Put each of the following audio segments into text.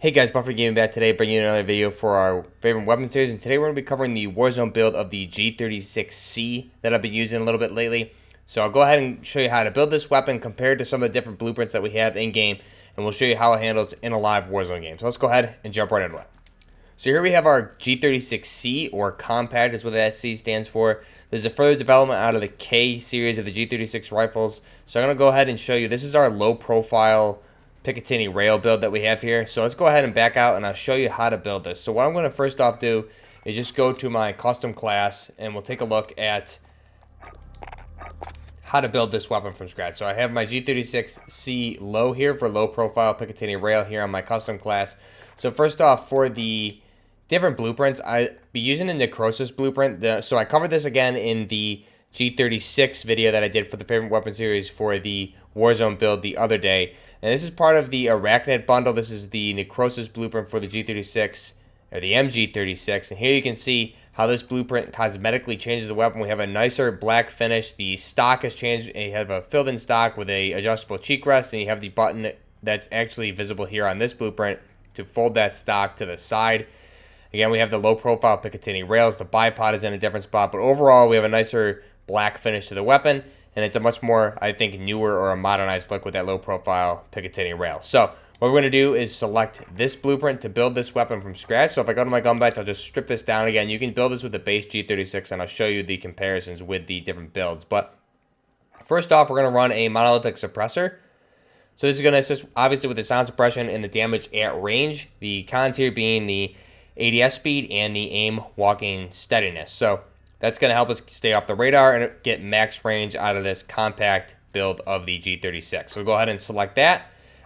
Hey guys, Buffer Gaming back today, bringing you another video for our favorite weapon series, and today we're going to be covering the Warzone build of the G36C that I've been using a little bit lately. So I'll go ahead and show you how to build this weapon compared to some of the different blueprints that we have in-game, and we'll show you how it handles in a live Warzone game. So let's go ahead and jump right into it. So here we have our G36C, or compact is what that C stands for. There's a further development out of the K series of the G36 rifles. So I'm going to go ahead and show you, this is our low profile Picatinny rail build that we have here. So let's go ahead and back out and I'll show you how to build this. So what I'm going to first off do is just go to my custom class and we'll take a look at how to build this weapon from scratch. So I have my G36C low here for low profile Picatinny rail here on my custom class. So first off, for the different blueprints, I'll be using the necrosis blueprint. So I covered this again in the G36 video that I did for the favorite weapon series for the Warzone build the other day. And this is part of the Arachnid bundle. This is the necrosis blueprint for the G36, or the MG36. And here you can see how this blueprint cosmetically changes the weapon. We have a nicer black finish. The stock has changed. And you have a filled-in stock with a adjustable cheek rest. And you have the button that's actually visible here on this blueprint to fold that stock to the side. Again, we have the low-profile Picatinny rails. The bipod is in a different spot. But overall, we have a nicer black finish to the weapon. And it's a much more, I think, newer or a modernized look with that low-profile Picatinny rail. So what we're going to do is select this blueprint to build this weapon from scratch. So if I go to my gun bench, I'll just strip this down again. You can build this with the base G36, and I'll show you the comparisons with the different builds. But first off, we're going to run a monolithic suppressor. So this is going to assist, obviously, with the sound suppression and the damage at range. The cons here being the ADS speed and the aim walking steadiness. So that's going to help us stay off the radar and get max range out of this compact build of the G36. So we'll go ahead and select that.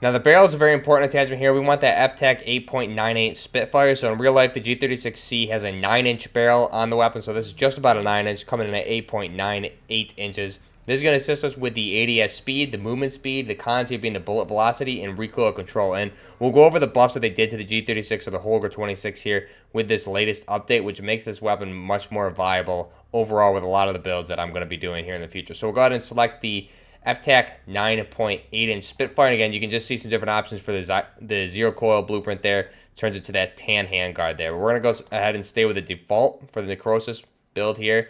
Now the barrel is a very important attachment here. We want that FTAC 8.98 Spitfire. So in real life, the G36C has a 9-inch barrel on the weapon. So this is just about a 9-inch, coming in at 8.98 inches. This is going to assist us with the ADS speed, the movement speed, the cons here being the bullet velocity, and recoil control. And we'll go over the buffs that they did to the G36 or the Holger-26 here with this latest update, which makes this weapon much more viable overall with a lot of the builds that I'm going to be doing here in the future. So we'll go ahead and select the FTAC 9.8-inch Spitfire. And again, you can just see some different options for the zero coil blueprint there. Turns it to that tan handguard there. We're going to go ahead and stay with the default for the necrosis build here.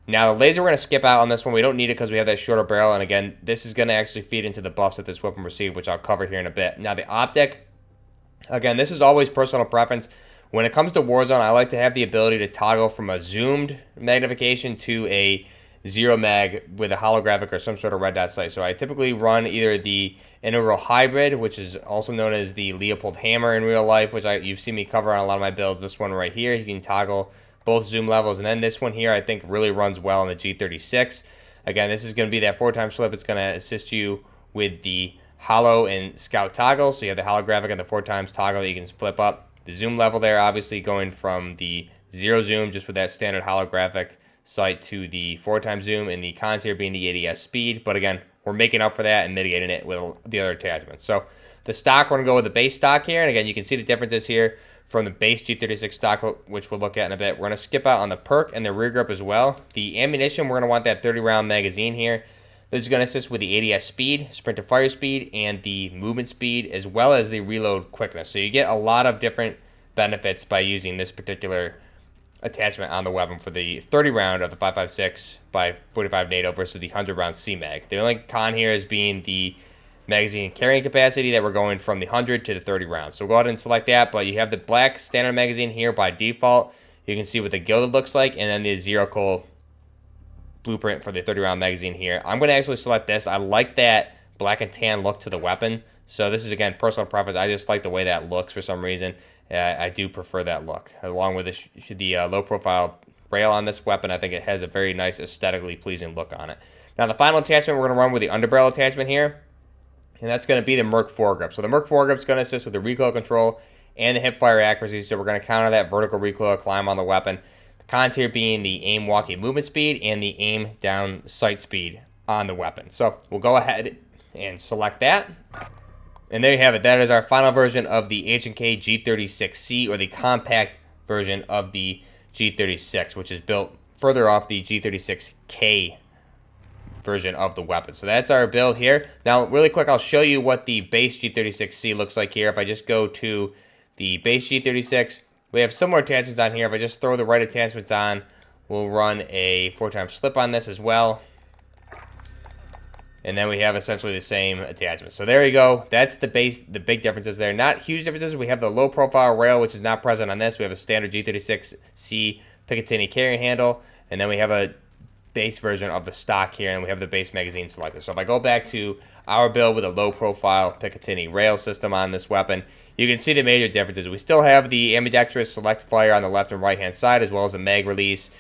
Now, the laser we're going to skip out on this one. We don't need it because we have that shorter barrel. And again, this is going to actually feed into the buffs that this weapon received, which I'll cover here in a bit. Now, the optic, again, this is always personal preference. When it comes to Warzone, I like to have the ability to toggle from a zoomed magnification to a zero mag with a holographic or some sort of red dot sight. So I typically run either the integral hybrid, which is also known as the Leopold hammer in real life, which you've seen me cover on a lot of my builds. This one right here, you can toggle both zoom levels. And then this one here, I think really runs well on the G36. Again, this is going to be that 4x flip. It's going to assist you with the holo and scout toggle. So you have the holographic and the 4x toggle that you can flip up. The zoom level there, obviously going from the zero zoom, just with that standard holographic sight, to the 4x zoom, and the cons here being the ADS speed. But again, we're making up for that and mitigating it with the other attachments. So the stock, we're going to go with the base stock here. And again, you can see the differences here from the base G36 stock, which we'll look at in a bit. We're going to skip out on the perk and the rear grip as well. The ammunition, we're going to want that 30-round magazine here. This is going to assist with the ADS speed, sprint to fire speed, and the movement speed, as well as the reload quickness. So you get a lot of different benefits by using this particular attachment on the weapon for the 30 round of the 5.56 by 45 NATO versus the 100 round C-Mag. The only con here is being the magazine carrying capacity, that we're going from the 100 to the 30 rounds. So we'll go ahead and select that, but you have the black standard magazine here by default. You can see what the gilded looks like, and then the zero coil blueprint for the 30 round magazine here. I'm going to actually select this. I like that black and tan look to the weapon. So this is, again, personal preference. I just like the way that looks for some reason. I do prefer that look. Along with the low profile rail on this weapon, I think it has a very nice aesthetically pleasing look on it. Now the final attachment we're going to run with the underbarrel attachment here, and that's going to be the Merc foregrip. So the Merc foregrip is going to assist with the recoil control and the hip fire accuracy. So we're going to counter that vertical recoil climb on the weapon. The cons here being the aim walking movement speed and the aim down sight speed on the weapon. So we'll go ahead and select that. And there you have it. That is our final version of the H&K G36C, or the compact version of the G36, which is built further off the G36K version of the weapon. So that's our build here. Now, really quick, I'll show you what the base G36C looks like here. If I just go to the base G36. We have similar attachments on here. If I just throw the right attachments on, we'll run a 4-time slip on this as well. And then we have essentially the same attachments. So there you go. That's the base, the big differences there. Not huge differences. We have the low profile rail, which is not present on this. We have a standard G36C Picatinny carry handle. And then we have a base version of the stock here, and we have the base magazine selector. So if I go back to our build with a low profile Picatinny rail system on this weapon, you can see the major differences. We still have the ambidextrous select fire on the left and right hand side, as well as a mag release.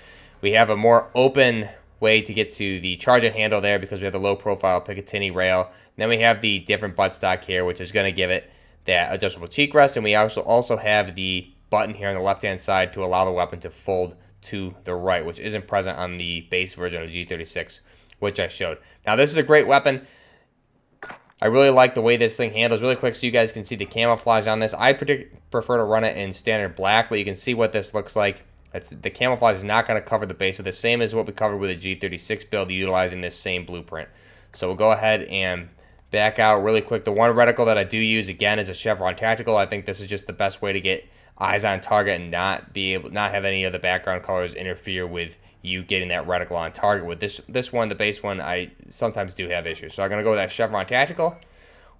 We have a more open way to get to the charging handle there because we have the low profile Picatinny rail. And then we have the different buttstock here, which is going to give it that adjustable cheek rest. And we also have the button here on the left hand side to allow the weapon to fold to the right, which isn't present on the base version of the G36, which I showed. Now this is a great weapon. I really like the way this thing handles. Really quick so you guys can see the camouflage on this. I prefer to run it in standard black, but you can see what this looks like. The camouflage is not going to cover the base, so the same as what we covered with a G36 build utilizing this same blueprint. So we'll go ahead and back out really quick. The one reticle that I do use, again, is a Chevron Tactical. I think this is just the best way to get eyes on target and not have any of the background colors interfere with you getting that reticle on target. With this one, the base one, I sometimes do have issues. So I'm going to go with that Chevron Tactical.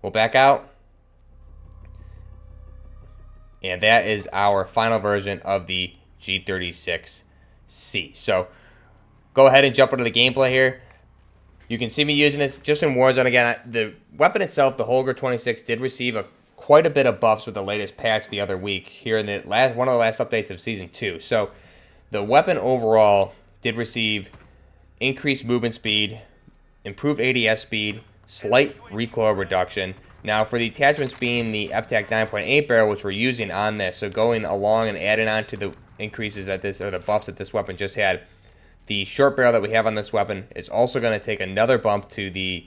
We'll back out. And that is our final version of the G36C. So go ahead and jump into the gameplay here. You can see me using this just in Warzone. Again, the weapon itself, the Holger-26, did receive quite a bit of buffs with the latest patch the other week here in one of the last updates of Season 2. So the weapon overall did receive increased movement speed, improved ADS speed, slight recoil reduction. Now for the attachments being the FTAC 9.8 barrel, which we're using on this, so going along and adding on to the increases that the buffs that this weapon just had, the short barrel that we have on this weapon is also going to take another bump to the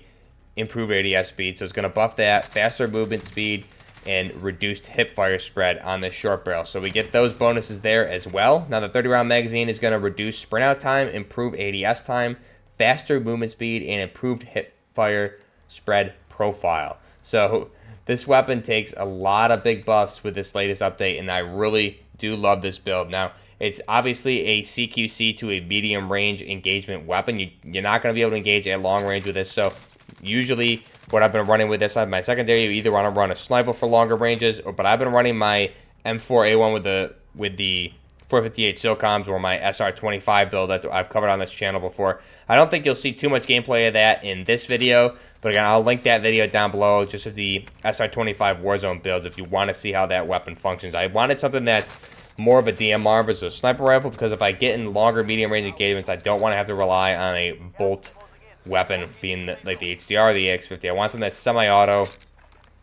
improved ADS speed. So it's going to buff that, faster movement speed, and reduced hip fire spread on this short barrel. So we get those bonuses there as well. Now the 30-round magazine is going to reduce sprint out time, improve ADS time, faster movement speed, and improved hip fire spread profile. So this weapon takes a lot of big buffs with this latest update, and I really do love this build. Now, it's obviously a CQC to a medium range engagement weapon. You're not going to be able to engage at long range with this. So usually what I've been running with this on my secondary, you either want to run a sniper for longer ranges, but I've been running my M4A1 with the 458 SILCOMs or my SR25 build that I've covered on this channel before. I don't think you'll see too much gameplay of that in this video, but again, I'll link that video down below, just as the SR25 Warzone builds if you want to see how that weapon functions. I wanted something that's more of a DMR versus a sniper rifle, because if I get in longer medium range engagements, I don't want to have to rely on a bolt weapon being like the HDR or the AX50. I want something that's semi-auto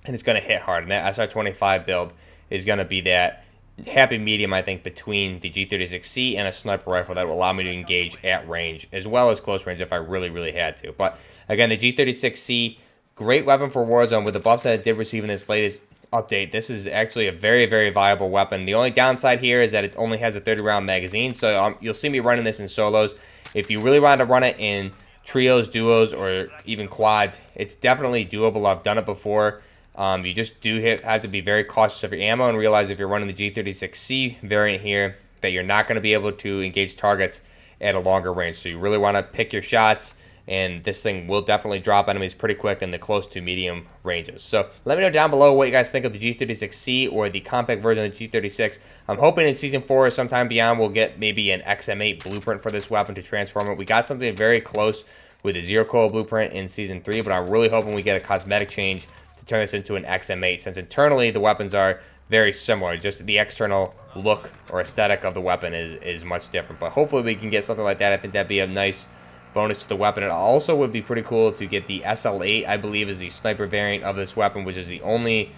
and it's going to hit hard, and that SR25 build is going to be that happy medium, I think, between the G36C and a sniper rifle that will allow me to engage at range as well as close range if I really had to. But again, the G36C, great weapon for Warzone with the buffs that it did receive in this latest update. This is actually a very viable weapon. The only downside here is that it only has a 30-round magazine, so you'll see me running this in solos. If you really want to run it in trios, duos, or even quads, it's definitely doable. I've done it before. You just have to be very cautious of your ammo and realize if you're running the G36C variant here that you're not going to be able to engage targets at a longer range. So you really want to pick your shots, and this thing will definitely drop enemies pretty quick in the close to medium ranges. So let me know down below what you guys think of the G36C or the compact version of the G36. I'm hoping in Season 4 or sometime beyond we'll get maybe an XM8 blueprint for this weapon to transform it. We got something very close with a Zero Coil blueprint in Season 3, but I'm really hoping we get a cosmetic change turn this into an XM8, since internally the weapons are very similar. Just the external look or aesthetic of the weapon is much different. But hopefully we can get something like that. I think that'd be a nice bonus to the weapon. It also would be pretty cool to get the SL8, I believe, is the sniper variant of this weapon, which is the only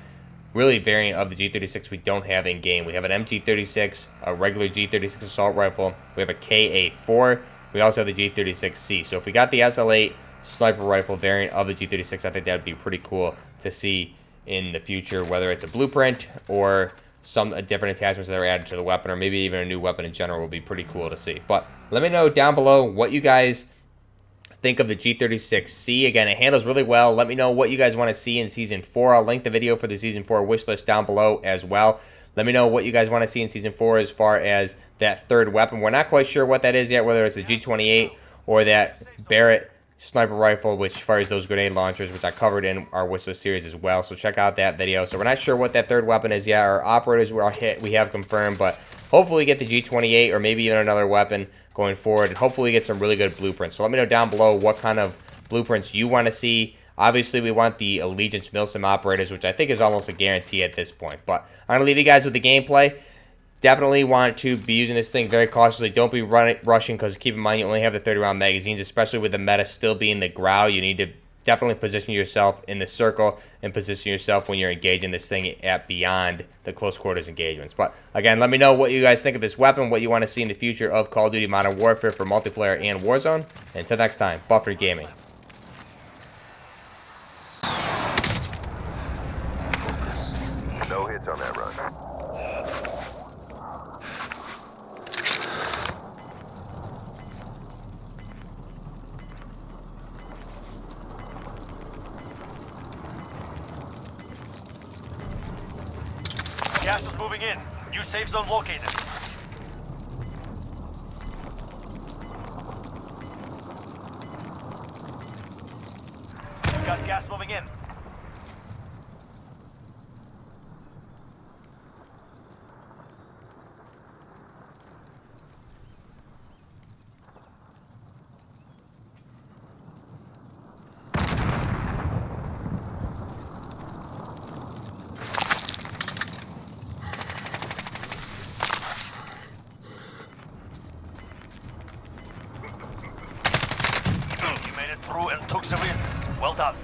really variant of the G36 we don't have in game. We have an MG36, a regular G36 assault rifle. We have a KA4. We also have the G36C. So if we got the SL8 sniper rifle variant of the G36, I think that would be pretty cool to see in the future, whether it's a blueprint or some different attachments that are added to the weapon, or maybe even a new weapon in general will be pretty cool to see. But let me know down below what you guys think of the G36C. Again, it handles really well. Let me know what you guys want to see in Season 4. I'll link the video for the Season 4 wish list down below as well. Let me know what you guys want to see in Season 4 as far as that third weapon. We're not quite sure what that is yet, whether it's a G28 or that Barrett sniper rifle, which fires those grenade launchers, which I covered in our Whistler series as well. So check out that video. So we're not sure what that third weapon is yet. Our operators were hit, we have confirmed, but hopefully get the G28 or maybe even another weapon going forward, and hopefully get some really good blueprints. So let me know down below what kind of blueprints you want to see. Obviously, we want the Allegiance MIL-STD operators, which I think is almost a guarantee at this point. But I'm going to leave you guys with the gameplay. Definitely want to be using this thing very cautiously. Don't be rushing, because keep in mind you only have the 30-round magazines, especially with the meta still being the growl. You need to definitely position yourself in the circle and position yourself when you're engaging this thing at beyond the close quarters engagements. But again, let me know what you guys think of this weapon, what you want to see in the future of Call of Duty Modern Warfare for multiplayer and Warzone. And until next time, Buffer Gaming. No hits on that run. Gas is moving in. New safe zone located. Got gas moving in. You made it through and took some in. Well done.